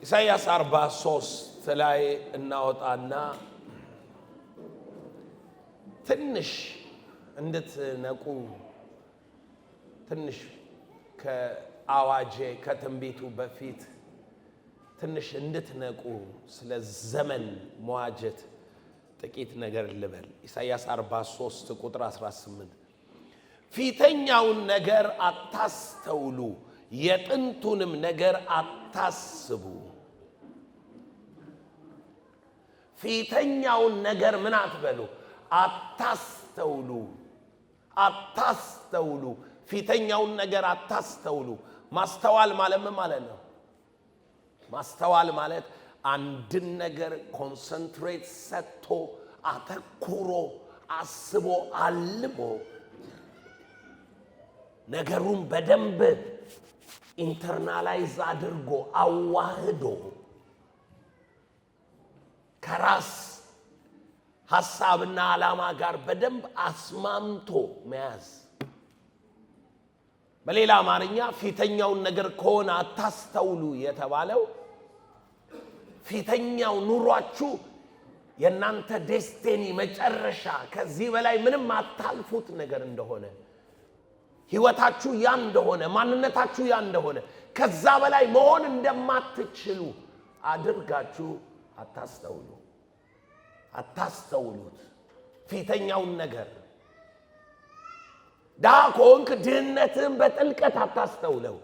ኢሳይያስ 43 ላይ እናወጣና ትንሽ እንድትነቁ ትንሽ ከአዋጄ ከትንቢቱ በፊት ትንሽ እንድትነቁ ስለ ዘመን መዋጀት ጥቂት ነገር ልበል። ኢሳይያስ 43 ቁጥር 18 ፊተኛውን ነገር አታስተውሉ የጥንቱንም ነገር አታስቡ። ፊተኛውን ነገር ምን አትበሉ? አታስተውሉ። አታስተውሉ። ፊተኛውን ነገር አታስተውሉ። ማስተዋል ማለት ምን ማለት ነው? ማስተዋል ማለት አንድን ነገር ኮንሰንትሬት ሰጥቶ አተኩሮ አስቦ አልሞ ነገሩን በደንብ ኢንተርናላይዝ አድርጎ አዋህዶ ከራስ ሐሳብና ዓላማ ጋር በደንብ አስማምቶ መያዝ። በሌላ አማርኛ ፊተኛውን ነገር ከሆነ አታስተውሉ የተባለው ፊተኛው ኑሯችሁ የናንተ ዴስቲኒ መጨረሻ ከዚህ በላይ ምንም አታልፉት ነገር እንደሆነ ህይወታችሁ ያ እንደሆነ ማንነታችሁ ያ እንደሆነ ከዛ በላይ መሆን እንደማትችሉ አድርጋችሁ አታስተውሉ። አታስተውሉት ፊተኛውን ነገር። ድሃ ከሆንክ ድህነትን በጥልቀት አታስተውለው።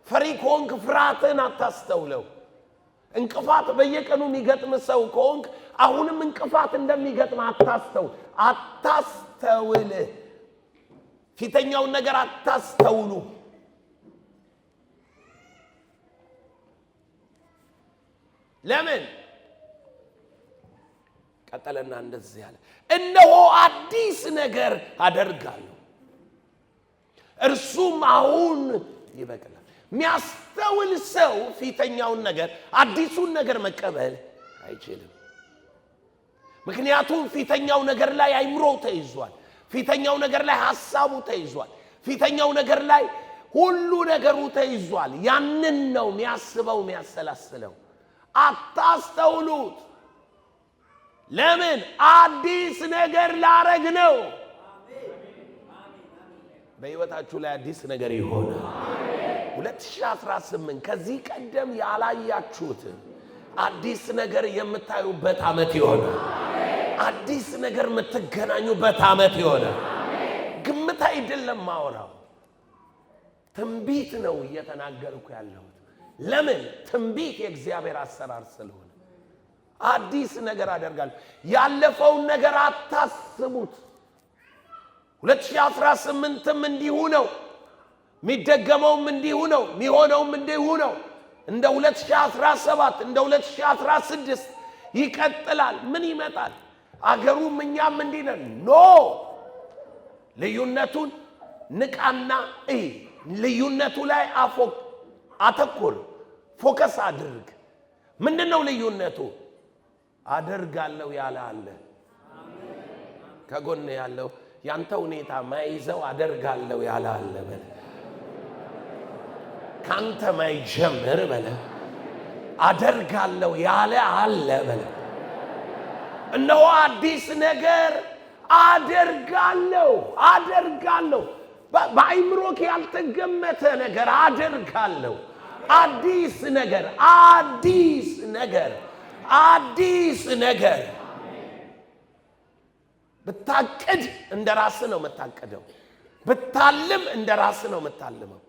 ፈሪ ከሆንክ ፍርሃትን አታስተውለው። እንቅፋት በየቀኑ የሚገጥም ሰው ከሆንክ አሁንም እንቅፋት እንደሚገጥም አታስተውል። አታስተውል። ፊተኛውን ነገር አታስተውሉ። ለምን? ቀጠለና እንደዚህ ያለ እነሆ አዲስ ነገር አደርጋለሁ እርሱም አሁን ይበቅላል። የሚያስተውል ሰው ፊተኛውን ነገር አዲሱን ነገር መቀበል አይችልም። ምክንያቱም ፊተኛው ነገር ላይ አይምሮው ተይዟል። ፊተኛው ነገር ላይ ሐሳቡ ተይዟል። ፊተኛው ነገር ላይ ሁሉ ነገሩ ተይዟል። ያንን ነው የሚያስበው የሚያሰላስለው። አታስተውሉት። ለምን? አዲስ ነገር ላረግ ነው። በሕይወታችሁ ላይ አዲስ ነገር ይሆናል። 2018 ከዚህ ቀደም ያላያችሁትን አዲስ ነገር የምታዩበት ዓመት ይሆናል። አዲስ ነገር የምትገናኙበት ዓመት ይሆናል። ግምት አይደለም ማወራው፣ ትንቢት ነው እየተናገርኩ ያለሁት። ለምን? ትንቢት የእግዚአብሔር አሰራር ስለሆነ አዲስ ነገር አደርጋለሁ። ያለፈውን ነገር አታስቡት። 2018ም እንዲሁ ነው። የሚደገመውም እንዲሁ ነው። የሚሆነውም እንዲሁ ነው። እንደ 2017 እንደ 2016 ይቀጥላል። ምን ይመጣል? አገሩም እኛም እንዲህ ነን። ኖ ልዩነቱን ንቃና ልዩነቱ ላይ አተኩር፣ ፎከስ አድርግ። ምንድነው ልዩነቱ? አደርጋለሁ ያለ አለ። ከጎን ያለው ያንተ ሁኔታ ማይዘው አደርጋለሁ ያለ አለ በለ። ካንተ ማይጀምር በለ አደርጋለሁ ያለ አለ በለ። እነሆ አዲስ ነገር አደርጋለሁ። በአይምሮክ ያልተገመተ ነገር አደርጋለሁ። አዲስ ነገር ብታቅድ እንደራስ ነው የምታቀደው። ብታልም እንደራስ ነው የምታልመው።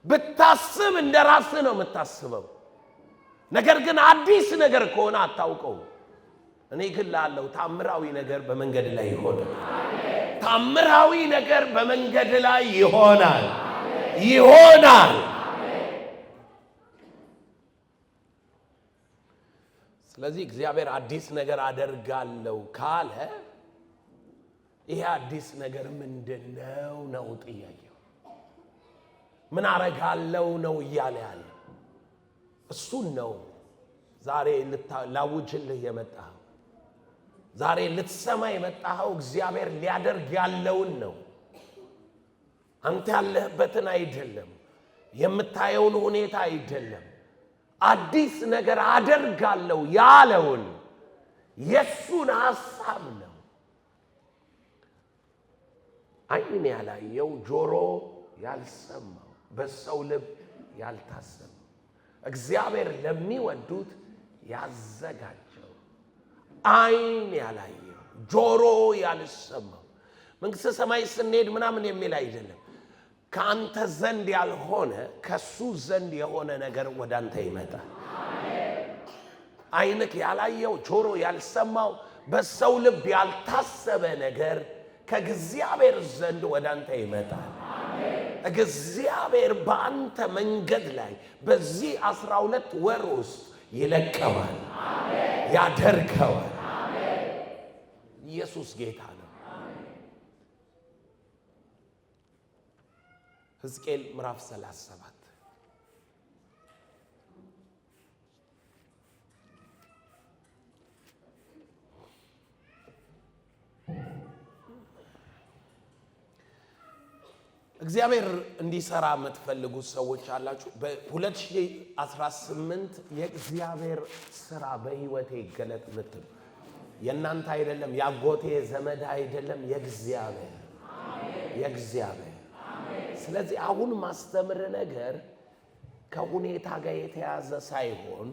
ብታስብ እንደራስ ነው የምታስበው። ነገር ግን አዲስ ነገር ከሆነ አታውቀው። እኔ ግን ላለው ታምራዊ ነገር በመንገድ ላይ ይሆናል። ታምራዊ ነገር በመንገድ ላይ ይሆናል። ስለዚህ እግዚአብሔር አዲስ ነገር አደርጋለሁ ካለ ይሄ አዲስ ነገር ምንድነው ነው ጥያቄው። ምን አረጋለሁ ነው እያለ ያለ እሱን ነው ዛሬ ላውጅልህ የመጣኸው። ዛሬ ልትሰማ የመጣኸው እግዚአብሔር ሊያደርግ ያለውን ነው። አንተ ያለህበትን አይደለም፣ የምታየውን ሁኔታ አይደለም። አዲስ ነገር አደርጋለሁ ያለውን የሱን ሐሳብ ነው። ዓይን ያላየው ጆሮ ያልሰማው በሰው ልብ ያልታሰበው እግዚአብሔር ለሚወዱት ያዘጋጀው ዓይን ያላየው ጆሮ ያልሰማው መንግሥተ ሰማይ ስንሄድ ምናምን የሚል አይደለም። ከአንተ ዘንድ ያልሆነ ከሱ ዘንድ የሆነ ነገር ወደ አንተ ይመጣል። ዓይንክ ያላየው ጆሮ ያልሰማው በሰው ልብ ያልታሰበ ነገር ከእግዚአብሔር ዘንድ ወደ አንተ ይመጣል። እግዚአብሔር በአንተ መንገድ ላይ በዚህ 12 ወር ውስጥ ይለቀዋል፣ ያደርገዋል። ኢየሱስ ጌታ ነው። ሕዝቅኤል ምዕራፍ 37 እግዚአብሔር እንዲሰራ የምትፈልጉ ሰዎች አላችሁ። በ2018 የእግዚአብሔር ስራ በህይወቴ ይገለጥ ምትሉ የእናንተ አይደለም፣ ያጎቴ ዘመድ አይደለም፣ የእግዚአብሔር። ስለዚህ አሁን ማስተምር ነገር ከሁኔታ ጋር የተያዘ ሳይሆን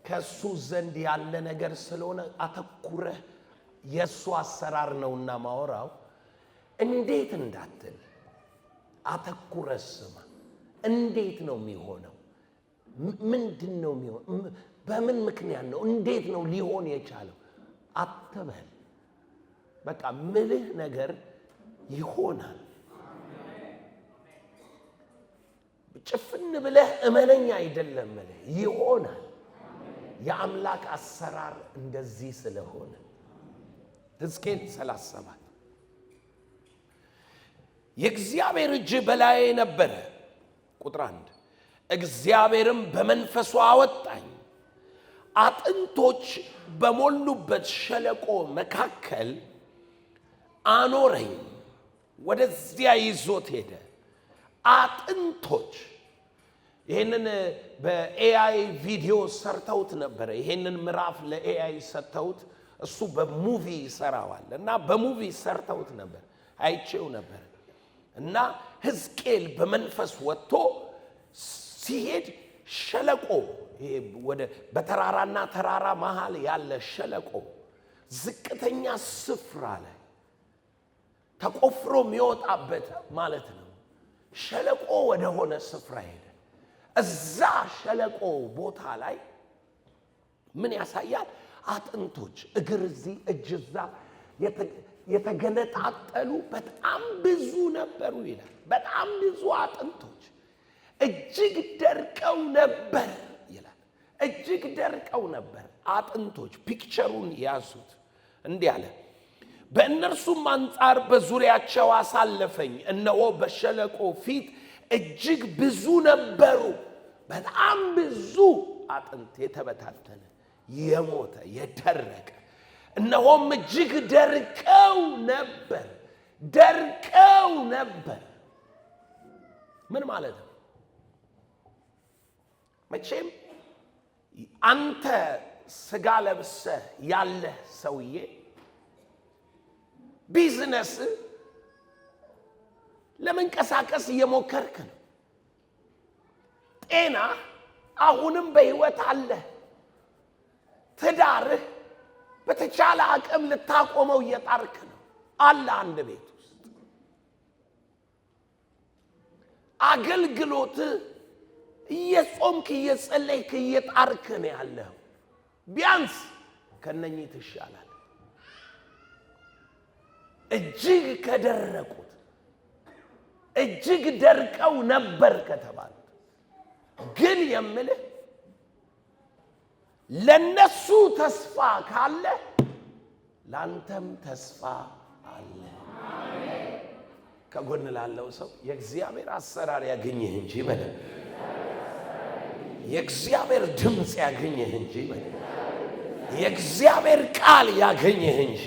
ከሱ ዘንድ ያለ ነገር ስለሆነ አተኩረህ የሱ አሰራር ነውና ማወራው እንዴት እንዳትል አተኩረህ ስማ። እንዴት ነው የሚሆነው? ምንድነው የሚሆነው? በምን ምክንያት ነው? እንዴት ነው ሊሆን የቻለው አትበል። በቃ ምልህ ነገር ይሆናል። ጭፍን ብለህ እመነኛ አይደለም ምልህ ይሆናል። የአምላክ አሰራር እንደዚህ ስለሆነ ሕዝቅኤል 37 የእግዚአብሔር እጅ በላይ ነበረ። ቁጥር 1 እግዚአብሔርም በመንፈሱ አወጣኝ፣ አጥንቶች በሞሉበት ሸለቆ መካከል አኖረኝ። ወደዚያ ይዞት ሄደ። አጥንቶች ይሄንን በኤአይ ቪዲዮ ሰርተውት ነበር። ይሄንን ምዕራፍ ለኤአይ ሰጥተውት እሱ በሙቪ ይሰራዋል እና በሙቪ ሰርተውት ነበር። አይቼው ነበር። እና ሕዝቅኤል በመንፈስ ወጥቶ ሲሄድ ሸለቆ ወደ በተራራና ተራራ መሃል ያለ ሸለቆ ዝቅተኛ ስፍራ ላይ ተቆፍሮ የሚወጣበት ማለት ነው። ሸለቆ ወደ ሆነ ስፍራ ሄደ። እዛ ሸለቆ ቦታ ላይ ምን ያሳያል? አጥንቶች እግር እዚህ እጅ እዛ የተገነጣጠሉ በጣም ብዙ ነበሩ ይላል። በጣም ብዙ አጥንቶች እጅግ ደርቀው ነበር ይላል። እጅግ ደርቀው ነበር አጥንቶች። ፒክቸሩን ያዙት። እንዲህ አለ፣ በእነርሱም አንጻር በዙሪያቸው አሳለፈኝ፣ እነሆ በሸለቆ ፊት እጅግ ብዙ ነበሩ። በጣም ብዙ አጥንት የተበታተነ የሞተ የደረቀ፣ እነሆም እጅግ ደርቀው ነበር። ደርቀው ነበር ምን ማለት ነው? መቼም አንተ ስጋ ለብሰህ ያለህ ሰውዬ ቢዝነስ ለመንቀሳቀስ እየሞከርክ ነው። ጤና አሁንም በህይወት አለ። ትዳርህ በተቻለ አቅም ልታቆመው እየጣርክ ነው አለ አንድ ቤት ውስጥ። አገልግሎት እየጾምክ እየጸለይክ እየጣርክ ነው ያለው። ቢያንስ ከነኚህ ትሻላለህ። እጅግ ከደረቁት እጅግ ደርቀው ነበር ከተባሉት ግን የምልህ ለነሱ ተስፋ ካለ ላንተም ተስፋ አለ። ከጎን ላለው ሰው የእግዚአብሔር አሰራር ያገኘህ እንጂ በለ፣ የእግዚአብሔር ድምፅ ያገኘህ እንጂ በለ፣ የእግዚአብሔር ቃል ያገኘህ እንጂ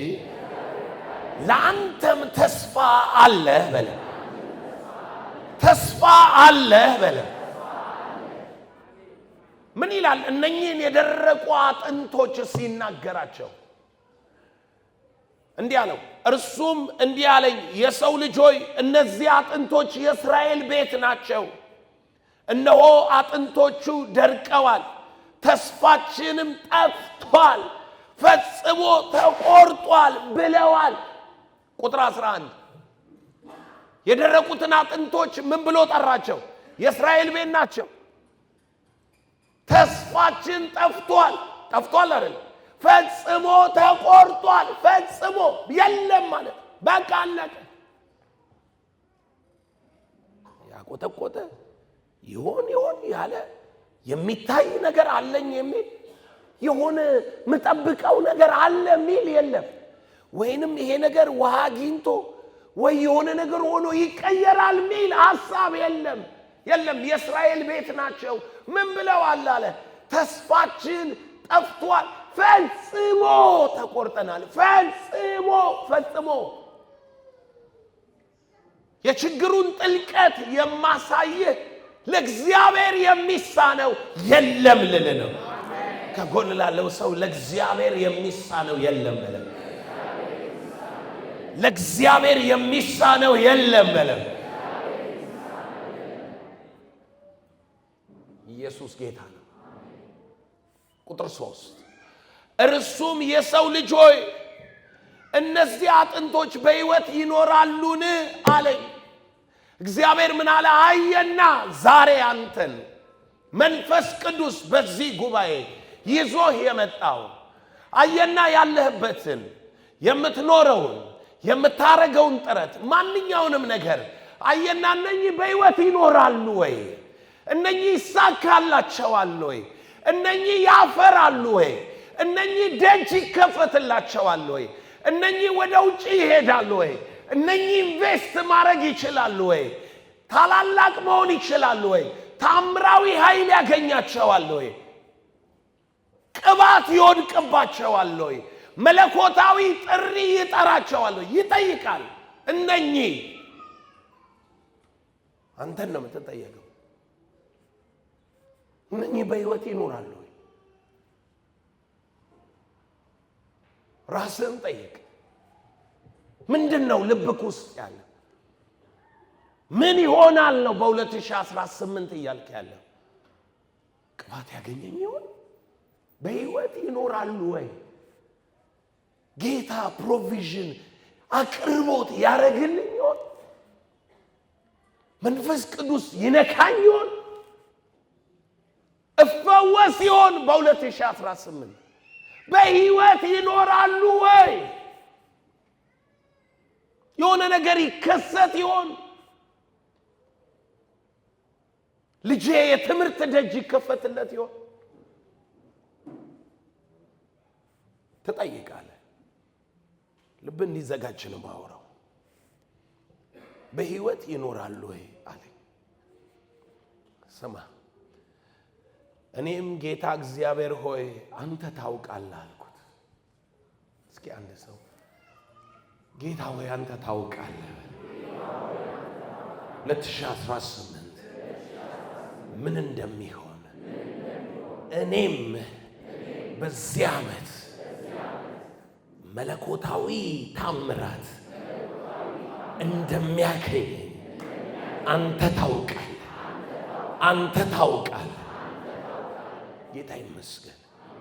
ለአንተም ተስፋ አለ በለ፣ ተስፋ አለ በለ። ምን ይላል? እነኚህን የደረቁ አጥንቶች ሲናገራቸው እንዲህ አለው። እርሱም እንዲህ አለኝ፣ የሰው ልጅ ሆይ እነዚህ አጥንቶች የእስራኤል ቤት ናቸው። እነሆ አጥንቶቹ ደርቀዋል፣ ተስፋችንም ጠፍቷል፣ ፈጽሞ ተቆርጧል ብለዋል። ቁጥር 11 የደረቁትን አጥንቶች ምን ብሎ ጠራቸው? የእስራኤል ቤት ናቸው። ተስፋችን ጠፍቷል። ጠፍቷል አይደል? ፈጽሞ ተቆርጧል። ፈጽሞ የለም ማለት በቃ አለቀ። ያቆጠቆጠ ይሆን ያለ የሚታይ ነገር አለኝ የሚል የሆነ ምጠብቀው ነገር አለ የሚል የለም። ወይንም ይሄ ነገር ውሃ አግኝቶ ወይ የሆነ ነገር ሆኖ ይቀየራል የሚል ሐሳብ የለም። የእስራኤል ቤት ናቸው። ምን ብለዋል አለ? ተስፋችን ጠፍቷል፣ ፈጽሞ ተቆርጠናል። ፈጽሞ የችግሩን ጥልቀት የማሳየህ ለእግዚአብሔር የሚሳነው የለም ልል ነው። ከጎን ላለው ሰው ለእግዚአብሔር የሚሳነው የለም በለው። ለእግዚአብሔር የሚሳነው የለም በለው። ኢየሱስ ጌታ ነው። ቁጥር 3 እርሱም የሰው ልጅ ሆይ እነዚህ አጥንቶች በሕይወት ይኖራሉን አለኝ። እግዚአብሔር ምን አለ? አየና ዛሬ አንተን መንፈስ ቅዱስ በዚህ ጉባኤ ይዞህ የመጣው አየና ያለህበትን የምትኖረውን የምታረገውን ጥረት ማንኛውንም ነገር አየና እነኚህ በሕይወት ይኖራሉ ወይ? እነኚህ ይሳካላቸዋል ወይ? እነኚህ ያፈራሉ ወይ? እነኚህ ደጅ ይከፈትላቸዋል ወይ? እነኚህ ወደ ውጪ ይሄዳሉ ወይ? እነኚህ ኢንቨስት ማድረግ ይችላሉ ወይ? ታላላቅ መሆን ይችላሉ ወይ? ታምራዊ ኃይል ያገኛቸዋል ወይ? ቅባት ይወድቅባቸዋል ወይ? መለኮታዊ ጥሪ ይጠራቸዋል ወይ? ይጠይቃል። እነኚህ አንተን ነው የምትጠየቀው። እነኚህ በሕይወት ይኖራሉ ወይ? ራስህን ጠይቅ። ምንድነው ልብክ ውስጥ ያለ? ምን ይሆናል ነው በ2018 እያልክ ያለው? ቅባት ያገኘኝ ይሆን? በሕይወት ይኖራሉ ወይ? ጌታ ፕሮቪዥን አቅርቦት ያረግልኝ ይሆን? መንፈስ ቅዱስ ይነካኝ ይሆን? እፈወስ ይሆን? በ2018 በሕይወት ይኖራሉ ወይ? የሆነ ነገር ይከሰት ይሆን? ልጄ የትምህርት ደጅ ይከፈትለት ይሆን? ትጠይቃለህ። ልብ እንዲዘጋጅ ነው ማወራው። በሕይወት ይኖራሉ ወይ አለኝ። ስማ፣ እኔም ጌታ እግዚአብሔር ሆይ አንተ ታውቃለህ አልኩት። እስኪ አንድ ሰው ጌታ ሆይ አንተ ታውቃለህ። 2018 ምን እንደሚሆን እኔም በዚህ ዓመት መለኮታዊ ታምራት እንደሚያገኝ አንተ ታውቃለህ። ጌታ ይመስገን።